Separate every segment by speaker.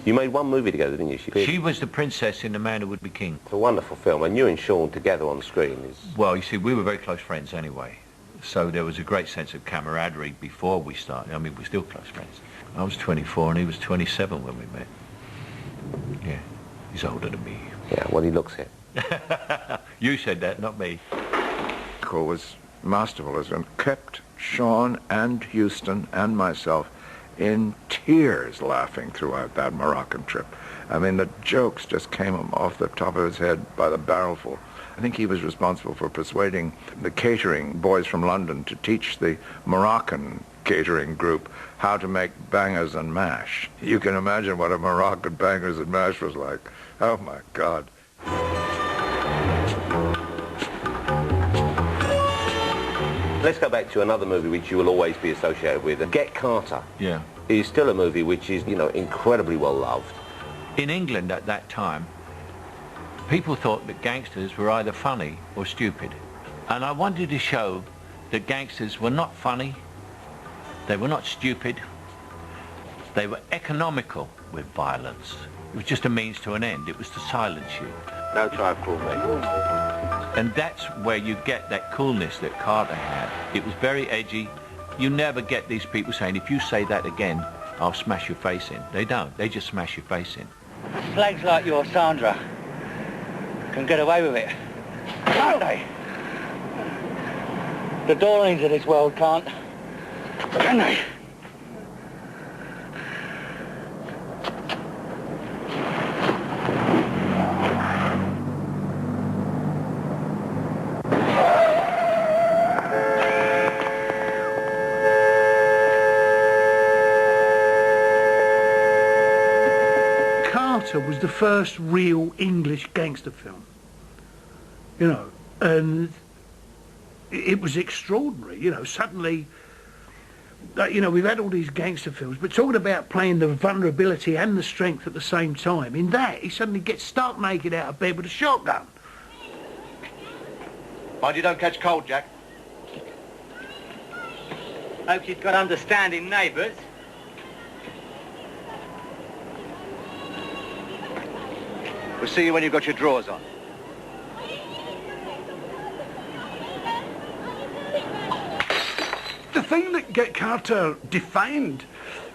Speaker 1: You made one movie together, didn't you?
Speaker 2: She was the princess in The Man Who Would Be King.
Speaker 1: It's a wonderful film, and you and Sean together on screen is...
Speaker 2: Well, you see, we were very close friends anyway, so there was a great sense of camaraderie before we started. I mean, we're still close friends. I was 24 and he was 27 when we met. Yeah, he's older than me.
Speaker 1: Yeah, well, he looks it.
Speaker 2: You said that, not me.
Speaker 3: Michael was masterful and kept Sean and Houston and myself in tears laughing throughout that Moroccan trip. I mean, the jokes just came off the top of his head by the barrelful. I think he was responsible for persuading the catering boys from London to teach the Moroccan catering group how to make bangers and mash. You can imagine what a Moroccan bangers and mash was like. Oh, my God.
Speaker 1: Let's go back to another movie which you will always be associated with. Get Carter.
Speaker 2: Yeah.
Speaker 1: Is still a movie which is, you know, incredibly well loved.
Speaker 2: In England at that time, people thought that gangsters were either funny or stupid. And I wanted to show that gangsters were not funny, they were not stupid, they were economical with violence. It was just a means to an end. It was to silence you.
Speaker 1: No Tribe Called Me.
Speaker 2: And that's where you get that coolness that Carter had. It was very edgy. You never get these people saying, if you say that again, I'll smash your face in. They don't. They just smash your face in.
Speaker 4: Slags like your Sandra can get away with it, can't they? The Dorleens of this world can't, can they?
Speaker 5: Was the first real English gangster film, you know, and it was extraordinary, you know. Suddenly, you know, we've had all these gangster films, but talking about playing the vulnerability and the strength at the same time, in that he suddenly gets stark naked out of bed with a shotgun.
Speaker 4: Mind you don't catch cold, Jack. Hope you've got understanding neighbours. We'll see you when you've got your drawers on.
Speaker 5: The thing that Get Carter defined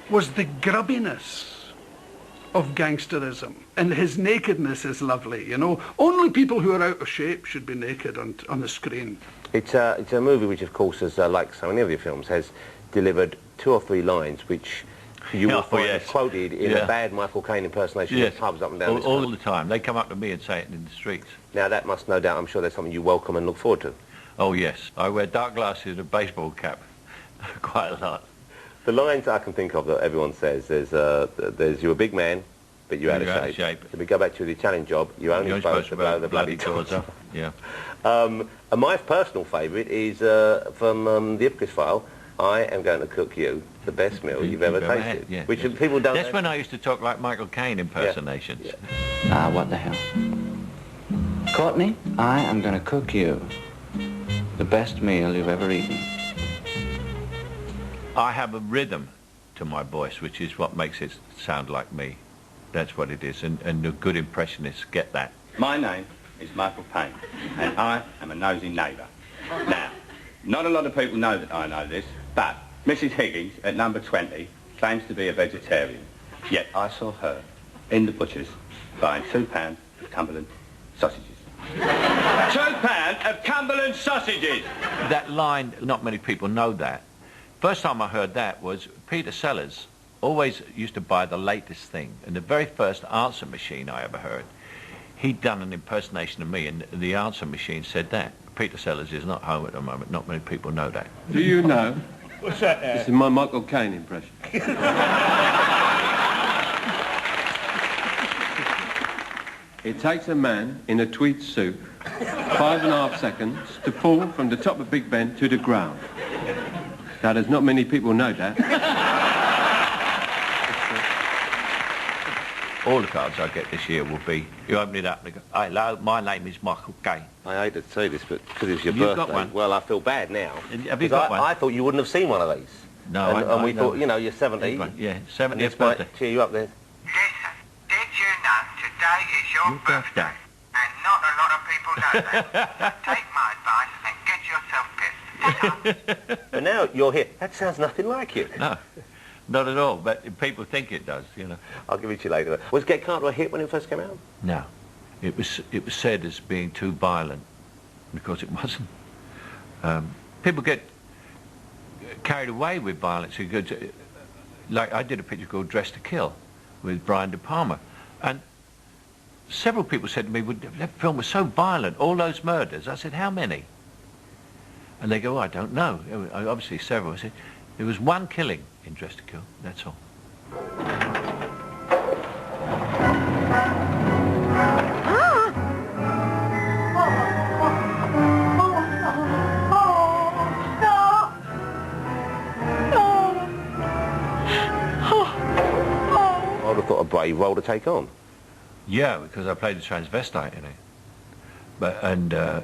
Speaker 5: was the grubbiness of gangsterism, and his nakedness is lovely, you know. Only people who are out of shape should be naked on the screen.
Speaker 1: It's a movie which, of course, has, like so many of your films, has delivered 2 or 3 lines which you will find quoted in a bad Michael Caine impersonation in pubs up and down
Speaker 2: all the time. They come up to me and say it in the streets.
Speaker 1: Now that must, no doubt, I'm sure that's something you welcome and look forward to.
Speaker 2: Oh yes, I wear dark glasses and a baseball cap quite a lot.
Speaker 1: The lines I can think of that everyone says, there's you're a big man, but you're out of shape. If we go back to the Italian Job, you're only supposed to blow the bloody doors off.
Speaker 2: Yeah.
Speaker 1: And my personal favourite is from the Ipcris File. I am going to cook you the best meal you've ever tasted.
Speaker 2: Yeah,
Speaker 1: which people don't...
Speaker 2: That's when I used to talk like Michael Caine impersonations.
Speaker 6: Yeah. What the hell? Courtney, I am going to cook you the best meal you've ever eaten.
Speaker 2: I have a rhythm to my voice, which is what makes it sound like me. That's what it is, and the good impressionists get that.
Speaker 7: My name is Michael Payne, and I am a nosy neighbour. Now, not a lot of people know that I know this, but Mrs. Higgins at number 20 claims to be a vegetarian. Yet I saw her in the butcher's buying £2 of Cumberland sausages. £2 of Cumberland sausages!
Speaker 2: That line, not many people know that. First time I heard that was Peter Sellers always used to buy the latest thing. And the very first answer machine I ever heard, he'd done an impersonation of me, and the answer machine said that. Peter Sellers is not home at the moment. Not many people know that.
Speaker 8: Do you know?
Speaker 5: What's that?
Speaker 8: This is my Michael Caine impression. It takes a man in a tweed suit 5.5 seconds to fall from the top of Big Ben to the ground. Now, there's not many people know that.
Speaker 2: All the cards I get this year will be, you open it up and go, hello, my name is Michael Caine.
Speaker 1: I hate to say this, but because it's your
Speaker 2: Have you
Speaker 1: birthday,
Speaker 2: got one?
Speaker 1: well, I feel bad now.
Speaker 2: Have you got one?
Speaker 1: I thought you wouldn't have seen one of these.
Speaker 2: No,
Speaker 1: and we thought, you know, you're 70.
Speaker 2: Yeah, 70th
Speaker 1: this might
Speaker 2: birthday.
Speaker 1: cheer you up there.
Speaker 9: Jason, It's your birthday, and not a lot of people know that. So take my advice and get yourself pissed.
Speaker 1: But now you're here. That sounds nothing like you.
Speaker 2: No, not at all, but people think it does, you know.
Speaker 1: I'll give it to you later. Was Get Carter a hit when it first came out?
Speaker 2: No. It was said as being too violent, because it wasn't. People get carried away with violence. Like I did a picture called Dressed to Kill with Brian De Palma, and several people said to me, well, that film was so violent, all those murders. I said, how many? And they go, oh, I don't know. Obviously several. I said, there was one killing in Dressed to Kill, that's all.
Speaker 1: I would have thought a brave role to take on.
Speaker 2: Yeah, because I played the transvestite in it.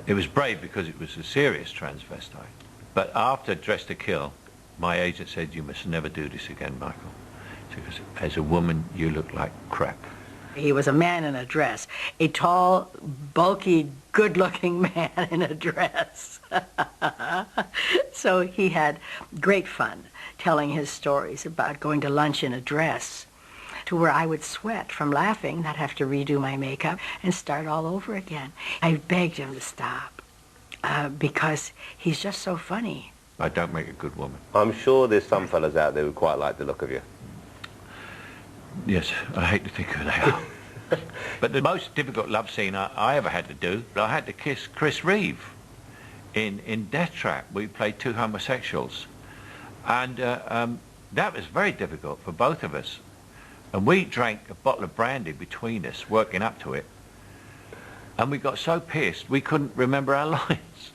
Speaker 2: It was brave because it was a serious transvestite. But after Dressed to Kill, my agent said, you must never do this again, Michael. Because as a woman, you look like crap.
Speaker 10: He was a man in a dress. A tall, bulky, good-looking man in a dress. So he had great fun telling his stories about going to lunch in a dress, to where I would sweat from laughing, not have to redo my makeup, and start all over again. I begged him to stop, because he's just so funny.
Speaker 2: I don't make a good woman.
Speaker 1: I'm sure there's some fellas out there who quite like the look of you.
Speaker 2: Yes, I hate to think who they are. But the most difficult love scene I ever had to do, I had to kiss Chris Reeve in Death Trap. We played two homosexuals. And that was very difficult for both of us. And we drank a bottle of brandy between us, working up to it. And we got so pissed, we couldn't remember our lines.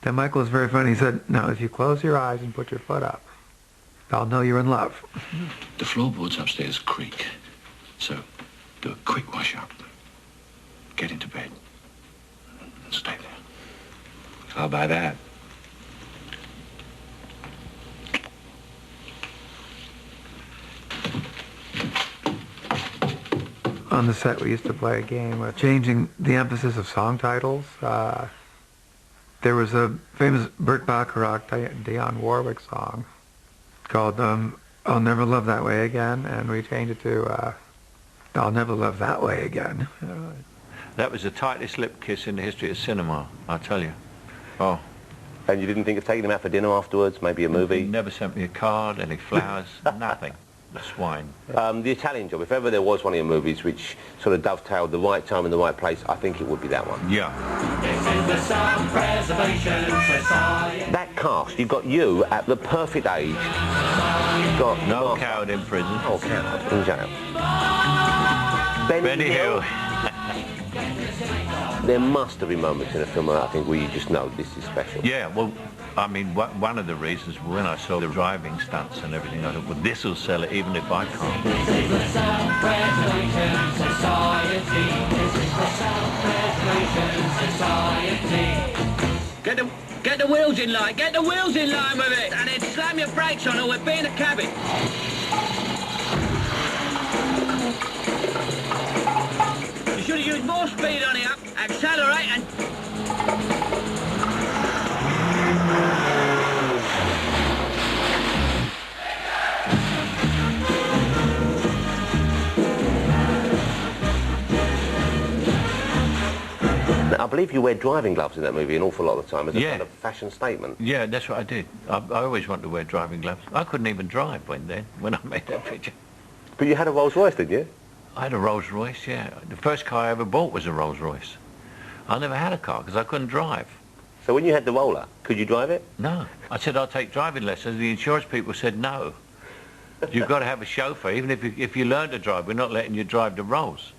Speaker 11: Then Michael was very funny. He said, now, if you close your eyes and put your foot up, I'll know you're in love.
Speaker 12: The floorboards upstairs creak. So do a quick wash up. Get into bed. And stay there. How about that?
Speaker 11: On the set, we used to play a game of changing the emphasis of song titles. There was a famous Burt Bacharach, Dionne Warwick song called I'll Never Love That Way Again, and we changed it to I'll Never Love That Way Again.
Speaker 2: That was the tightest lip kiss in the history of cinema, I'll tell you. Oh.
Speaker 1: And you didn't think of taking him out for dinner afterwards, maybe a movie?
Speaker 2: He never sent me a card, any flowers, nothing. The swine.
Speaker 1: The Italian Job, if ever there was one of your movies which sort of dovetailed the right time and the right place, I think it would be that one.
Speaker 2: Yeah.
Speaker 13: This is the Sound Preservation Society.
Speaker 1: That cast, you've got you at the perfect age. You've got
Speaker 2: no coward in prison.
Speaker 1: Oh, coward in jail.
Speaker 2: Benny Hill.
Speaker 1: There must have been moments in a film, I think, where you just know this is special.
Speaker 2: Yeah, well, I mean, one of the reasons when I saw the driving stunts and everything, I thought, well, this will sell it even if I can't.
Speaker 13: This is the Sound Preservation Society. This is the Sound Preservation Society. Get the wheels in line. Get the wheels in line with it. And then slam your brakes on or we'll be in the cabin. You should have used more speed on it up. Accelerate and...
Speaker 1: I believe you wear driving gloves in that movie an awful lot of the time as a kind of fashion statement.
Speaker 2: Yeah, that's what I did. I always wanted to wear driving gloves. I couldn't even drive when I made that picture.
Speaker 1: But you had a Rolls Royce, didn't you?
Speaker 2: I had a Rolls Royce, yeah. The first car I ever bought was a Rolls Royce. I never had a car because I couldn't drive.
Speaker 1: So when you had the roller, could you drive it?
Speaker 2: No. I said, I'll take driving lessons. The insurance people said no. You've got to have a chauffeur. Even if you learn to drive, we're not letting you drive the Rolls.